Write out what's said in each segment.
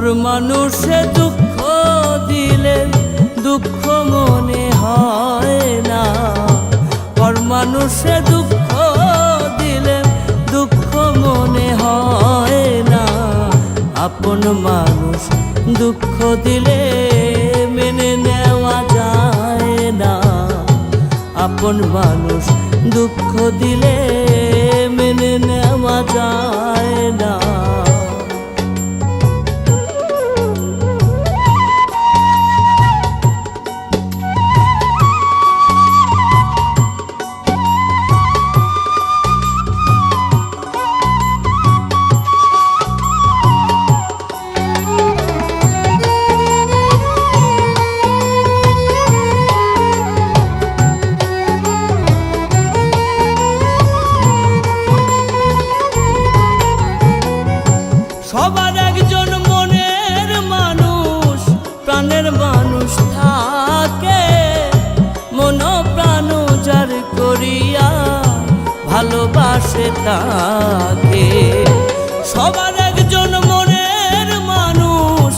পর মানুষে দুঃখ দিলে দুঃখ মনে হয় না, পর মানুষে দুঃখ দিলে দুঃখ মনে হয় না। আপন মানুষ দুঃখ দিলে মেনে নেওয়া যায় না, আপন মানুষ দুঃখ দিলে মেনে নেওয়া যায় না। সবার একজন মনের মানুষ প্রাণের মানুষ থাকে, মন প্রাণ যার করিয়া ভালোবাসে তাকে। সবার একজন মনের মানুষ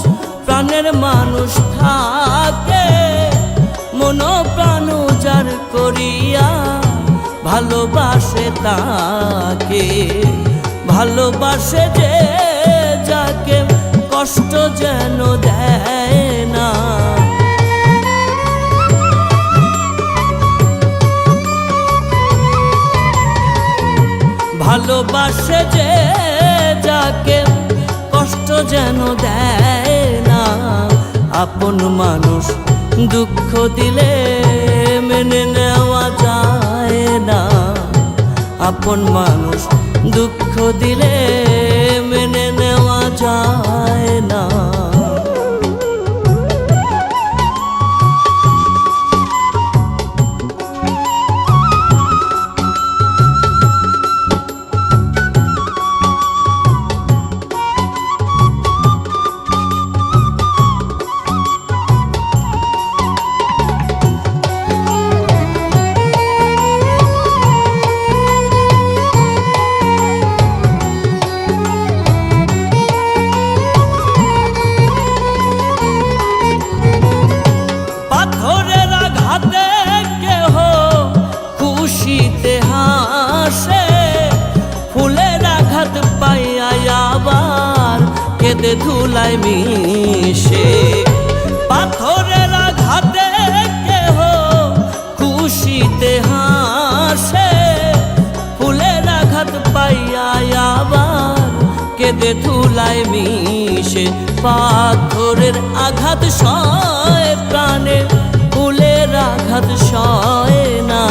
প্রাণের মানুষ থাকে, মন প্রাণ যার করিয়া ভালোবাসে তাকে। ভালোবাসে যে যাকে কষ্ট যেন দেয় না, ভালোবাসে যে যাকে কষ্ট যেন দেয় না। আপন মানুষ দুঃখ দিলে মেনে নেওয়া যায় না, আপন মানুষ দুঃখ দিলে মেনে নেওয়া যায় না। খুশিতে হাসে ফুলের আঘাত পাইয়া আবার কেঁদে ধুলায় মিশে। পাথরের আঘাতে কেহ খুশিতে হাসে ফুলের আঘাত পাইয়া আবার কেঁদে ধুলায় মিশে। পাথরের আঘাত সয় প্রাণে ফুলের আঘাত সয় না,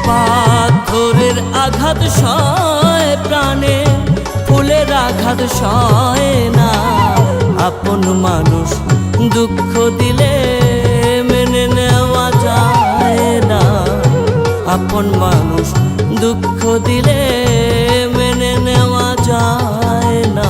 পাথরের আঘাত সয় প্রাণে ফুলের আঘাত সয় না। আপন মানুষ দুঃখ দিলে মেনে নেওয়া যায় না, আপন মানুষ দুঃখ দিলে মেনে নেওয়া যায় না।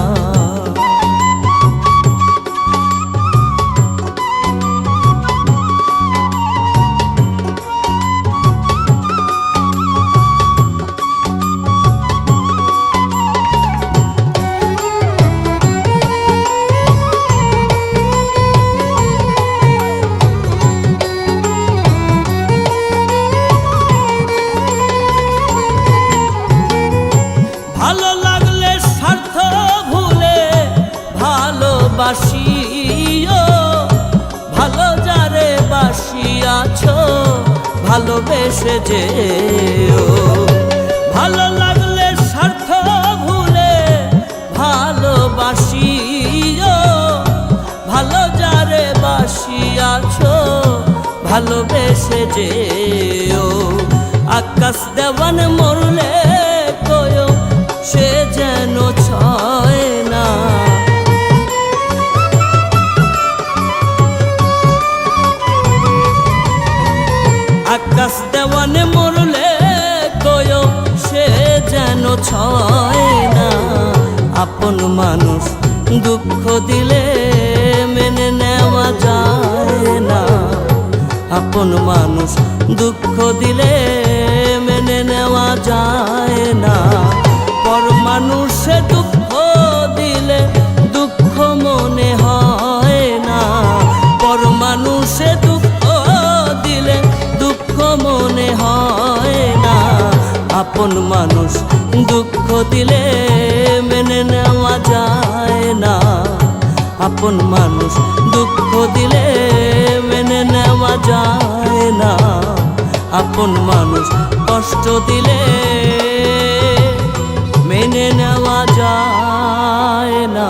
ভালো লাগলে স্বার্থ ভুলে ভালোবাসিও, ভালো যারে বাসিয়াছ ভালোবেসে যেও। ভালো লাগলে স্বার্থ ভুলে ভালোবাসিও, ভালো যারে বাসিয়াছ ভালোবেসে যেও। আকাশ দেওয়ান মরলে কয়ো সে যেন ছয় না, আকাশ দেওয়ানে মরলে কয়ো সে যেন ছয় না। আপন মানুষ দুঃখ দিলে মেনে নেওয়া যায় না, আপন মানুষ দুঃখ দিলে মেনে নেওয়া যায় মনে হয় না। আপন মানুষ দুঃখ দিলে মেনে নেওয়া যায় না। আপন মানুষ দুঃখ দিলে মেনে নেওয়া যায় না। আপন মানুষ কষ্ট দিলে মেনে নেওয়া যায় না।